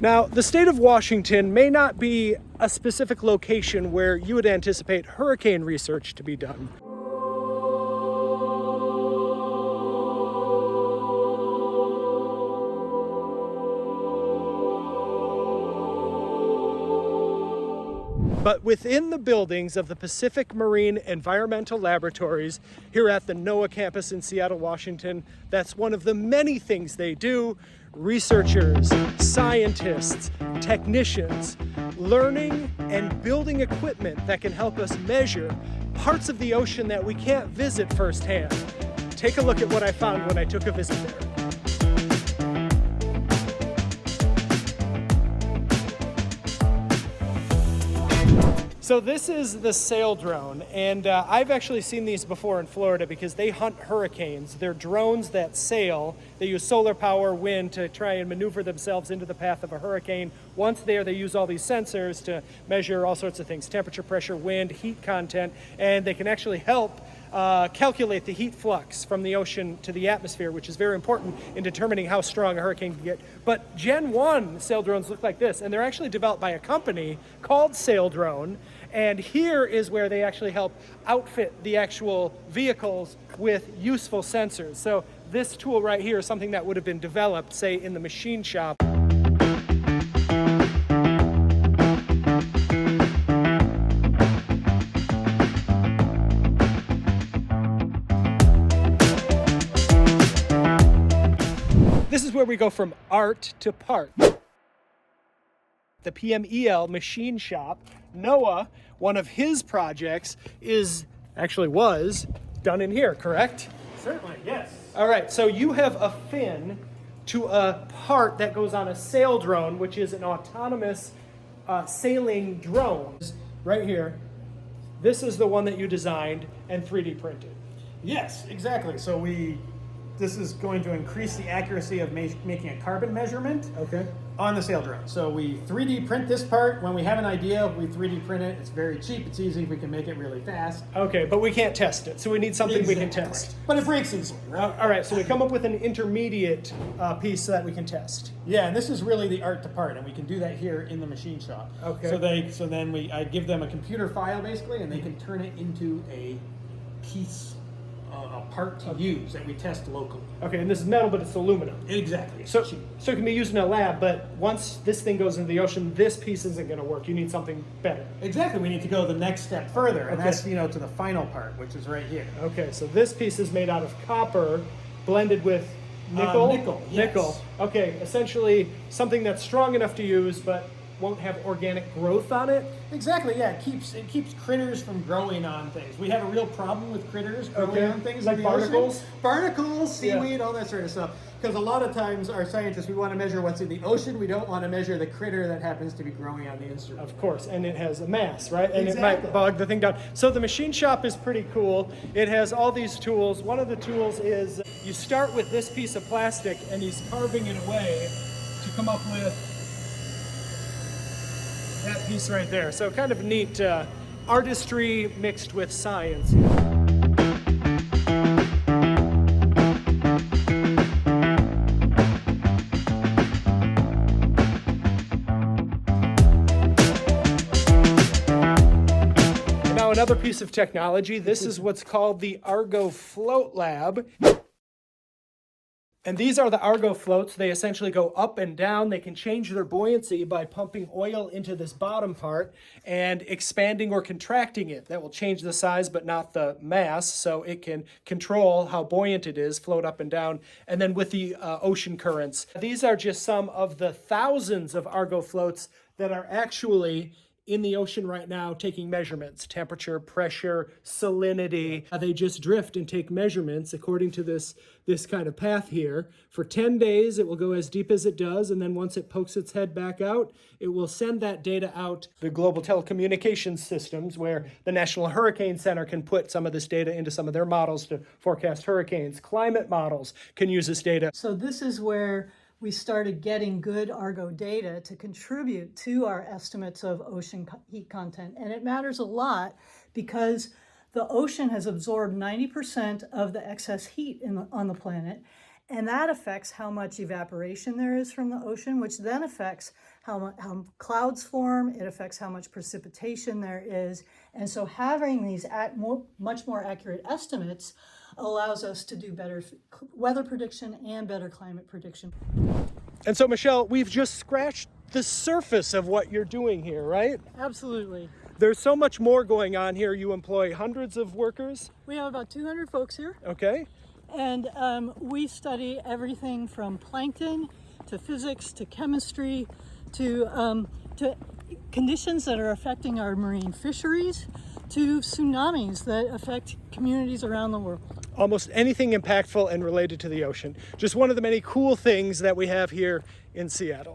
Now, the state of Washington may not be a specific location where you would anticipate hurricane research to be done. But within the buildings of the Pacific Marine Environmental Laboratories here at the NOAA campus in Seattle, Washington, that's one of the many things they do. Researchers, scientists, technicians, learning and building equipment that can help us measure parts of the ocean that we can't visit firsthand. Take a look at what I found when I took a visit there. So this is the Saildrone, and I've actually seen these before in Florida because they hunt hurricanes. They're drones that sail. They use solar power, wind to try and maneuver themselves into the path of a hurricane. Once there, they use all these sensors to measure all sorts of things, temperature, pressure, wind, heat content, and they can actually help calculate the heat flux from the ocean to the atmosphere, which is very important in determining how strong a hurricane can get. But Gen 1 Saildrones look like this, and they're actually developed by a company called Saildrone. And here is where they actually help outfit the actual vehicles with useful sensors. So this tool right here is something that would have been developed, say, in the machine shop. This is where we go from art to part. The PMEL machine shop, NOAA, one of his projects was done in here, correct? Certainly, yes. All right, so you have a fin to a part that goes on a Saildrone, which is an autonomous sailing drone. Right here, this is the one that you designed and 3D printed. Yes, exactly. So this is going to increase the accuracy of making a carbon measurement on the Saildrone. So we 3D print this part. When we have an idea, we 3D print it. It's very cheap, it's easy, we can make it really fast. Okay, but we can't test it, so we need something we can test. But it breaks easily, right? All right, so we come up with an intermediate piece so that we can test. Yeah, and this is really the art to part, and we can do that here in the machine shop. Okay. So then I give them a computer file basically, and they can turn it into a piece, a part to use that we test locally. Okay, and this is metal, but it's aluminum. Exactly. So it can be used in a lab, but once this thing goes into the ocean, this piece isn't going to work. You need something better. Exactly. We need to go the next step further, and that's to the final part, which is right here. Okay, so this piece is made out of copper, blended with nickel. Yes. Nickel. Okay, essentially something that's strong enough to use, but won't have organic growth on it. Exactly. Yeah, it keeps critters from growing on things. We have a real problem with critters growing on things like in the barnacles. Ocean. Barnacles, seaweed, all that sort of stuff. Because a lot of times our scientists, we want to measure what's in the ocean. We don't want to measure the critter that happens to be growing on the instrument. Of course, and it has a mass, right? And Exactly. it might bog the thing down. So the machine shop is pretty cool. It has all these tools. One of the tools is you start with this piece of plastic, and he's carving it away to come up with that piece right there. So kind of neat artistry mixed with science. Now another piece of technology. This is what's called the Argo Float Lab. And these are the Argo floats. They essentially go up and down. They can change their buoyancy by pumping oil into this bottom part and expanding or contracting it. That will change the size but not the mass, so it can control how buoyant it is, float up and down, and then with the ocean currents. These are just some of the thousands of Argo floats that are actually in the ocean right now taking measurements, temperature, pressure, salinity. They just drift and take measurements according to this kind of path here. For 10 days, it will go as deep as it does, and then once it pokes its head back out, it will send that data out to the global telecommunications systems where the National Hurricane Center can put some of this data into some of their models to forecast hurricanes. Climate models can use this data. So this is where we started getting good Argo data to contribute to our estimates of ocean heat content. And it matters a lot because the ocean has absorbed 90% of the excess heat on the planet. And that affects how much evaporation there is from the ocean, which then affects how clouds form. It affects how much precipitation there is. And so having these much more accurate estimates allows us to do better weather prediction and better climate prediction. And so, Michelle, we've just scratched the surface of what you're doing here, right? Absolutely. There's so much more going on here. You employ hundreds of workers. We have about 200 folks here. Okay. And we study everything from plankton to physics to chemistry to conditions that are affecting our marine fisheries to tsunamis that affect communities around the world. Almost anything impactful and related to the ocean. Just one of the many cool things that we have here in Seattle.